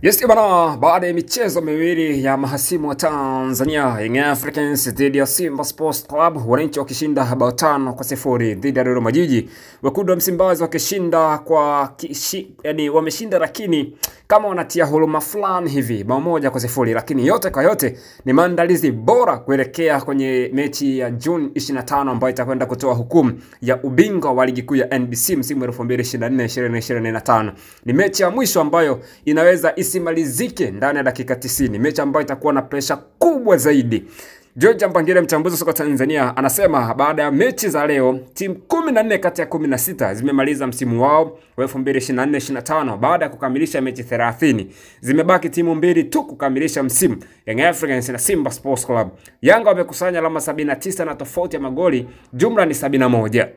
Yes bana, baada ya michezo miwili ya mahasimu wa Tanzania, Young Africans dhidi ya Simba Sports Club, wananchi wakishinda bao 5-0 dhidi ya Dodoma Jiji. Wekundu wa Msimbazi wakishinda yani wameshinda lakini kama wanatia huruma fulani hivi, bao 1-0, lakini yote kwa yote ni maandalizi bora kuelekea kwenye mechi ya June 25 ambayo itakwenda kutoa hukumu ya ubingwa wa ligi kuu ya NBC msimu 2024-2025. Ni mechi ya mwisho ambayo inaweza isimalizike ndani ya dakika 90, mechi ambayo itakuwa na pressure kubwa zaidi. George Mpangile, mchambuzi soka Tanzania, anasema baada ya mechi za leo, timu 14 kati ya 16 zimemaliza msimu wao wa 2024-25 baada ya kukamilisha mechi 30. Zimebaki timu mbili tu kukamilisha msimu, Young Africans na Simba Sports Club. Yanga wamekusanya alama 79 na tofauti ya magoli jumla ni 71.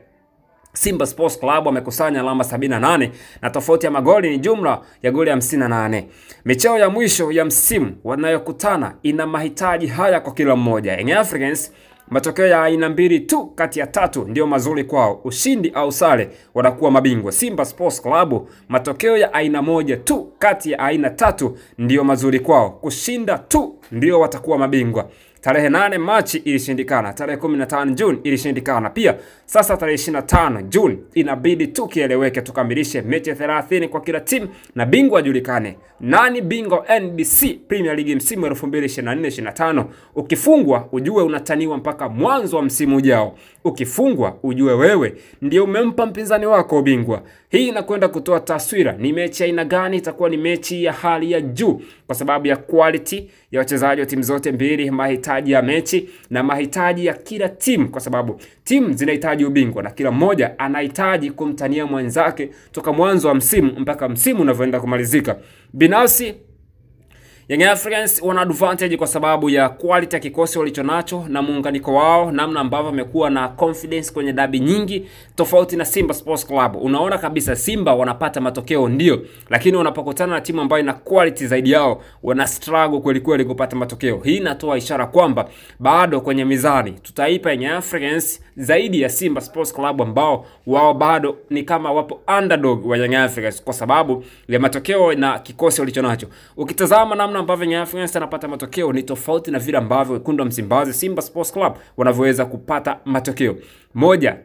Simba Sports Club wamekusanya alama 78 na tofauti ya magoli ni jumla ya goli 58. Micheo ya mwisho ya msimu wanayokutana ina mahitaji haya kwa kila mmoja. Young Africans matokeo ya aina mbili tu kati ya 3 ndio mazuri kwao, ushindi au sare wanakuwa mabingwa. Simba Sports Club matokeo ya aina moja tu kati ya aina 3 ndio mazuri kwao, kushinda tu ndio watakuwa mabingwa. Tarehe 8 Machi ilishindikana, tarehe 15 June ilishindikana pia. Sasa tarehe 25 June inabidi tukieleweke, tukamilishe mechi 30 kwa kila timu na bingwa ajulikane. Nani bingwa NBC Premier League msimu 2024-25? Ukifungwa ujue unataniwa mpaka mwanzo wa msimu ujao. Ukifungwa ujue wewe ndio umempa mpinzani wako ubingwa. Hii inakwenda kutoa taswira ni mechi aina gani. Itakuwa ni mechi ya hali ya juu kwa sababu ya quality ya wachezaji wa timu zote mbili, mahitaji ya mechi na mahitaji ya kila timu, kwa sababu timu zinahitaji ubingwa na kila mmoja anahitaji kumtania mwenzake toka mwanzo wa msimu mpaka msimu unavyoenda kumalizika. Binafsi Young Africans wana advantage kwa sababu ya quality ya kikosi walichonacho na muunganiko wao, namna ambavyo wamekuwa na confidence kwenye dabi nyingi, tofauti na Simba Sports Club. Unaona kabisa Simba wanapata matokeo ndio, lakini wanapokutana na timu ambayo ina quality zaidi yao wana struggle kweli kweli kupata matokeo. Hii inatoa ishara kwamba bado kwenye mizani tutaipa Young Africans zaidi ya Simba Sports Club ambao wao bado ni kama wapo underdog wa Young Africans kwa sababu ya matokeo na kikosi walichonacho. Ukitazama namna ambavyo Young Africans anapata matokeo ni tofauti na vile ambavyo Wekundu wa Msimbazi Simba Sports Club wanavyoweza kupata matokeo. Moja,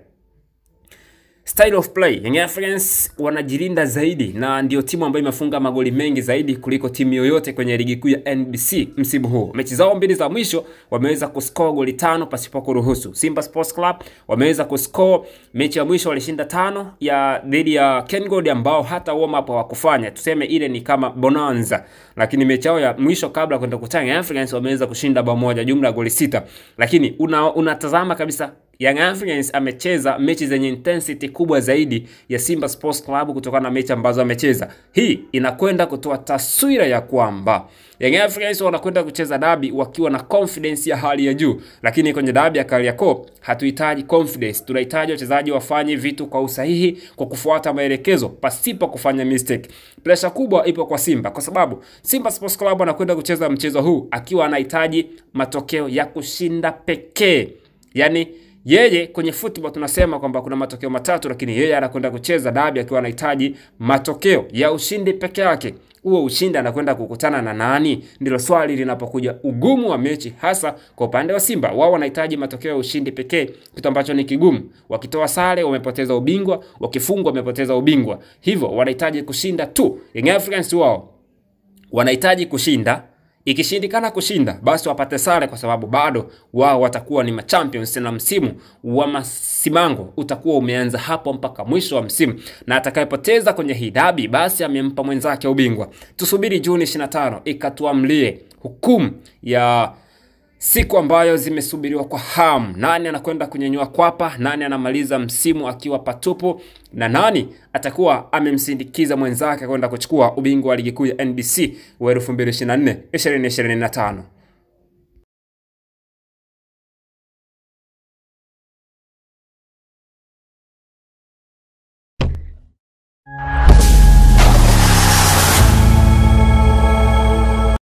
style of play. Young Africans wanajilinda zaidi na ndio timu ambayo imefunga magoli mengi zaidi kuliko timu yoyote kwenye ligi kuu ya NBC msimu huu. Mechi zao mbili za mwisho wameweza kuscore goli 5 pasipo kuruhusu. Simba Sports Club wameweza kuscore, mechi ya mwisho walishinda 5 ya dhidi ya KenGold ambao hata warm up hawakufanya. Tuseme ile ni kama bonanza. Lakini mechi yao ya mwisho kabla kwenda kukutana Young Africans wameweza kushinda bao 1 jumla goli 6. Lakini unatazama kabisa Young Africans amecheza mechi zenye intensity kubwa zaidi ya Simba Sports Club kutokana na mechi ambazo amecheza. Hii inakwenda kutoa taswira ya kwamba Young Africans wanakwenda kucheza dabi wakiwa na confidence ya hali ya juu, lakini kwenye dabi ya Kariakoo hatuhitaji confidence, tunahitaji wachezaji wafanye vitu kwa usahihi, kwa kufuata maelekezo pasipo kufanya mistake. Pressure kubwa ipo kwa Simba kwa sababu Simba Sports Club anakwenda kucheza mchezo huu akiwa anahitaji matokeo ya kushinda pekee. Yani yeye kwenye football tunasema kwamba kuna matokeo matatu, lakini yeye anakwenda kucheza dabi akiwa anahitaji matokeo ya ushindi peke yake. Huo ushindi anakwenda kukutana na nani? Ndilo swali linapokuja ugumu wa mechi, hasa kwa upande wa Simba. Wao wanahitaji matokeo ya ushindi pekee, kitu ambacho ni kigumu. Wakitoa sare wamepoteza ubingwa, wakifungwa wamepoteza ubingwa. Hivyo wanahitaji kushinda tu. Young Africans wao wanahitaji kushinda. Ikishindikana kushinda basi wapate sare kwa sababu bado wao watakuwa ni champions na msimu wa masimango utakuwa umeanza hapo mpaka mwisho wa msimu, na atakayepoteza kwenye hii dabi basi amempa mwenzake ubingwa. Tusubiri Juni 25 ikatuamlie hukumu ya siku ambayo zimesubiriwa kwa hamu. Nani anakwenda kunyanyua kwapa, nani anamaliza msimu akiwa patupu, na nani atakuwa amemsindikiza mwenzake kwenda kuchukua ubingwa wa ligi kuu ya NBC wa 2024-2025.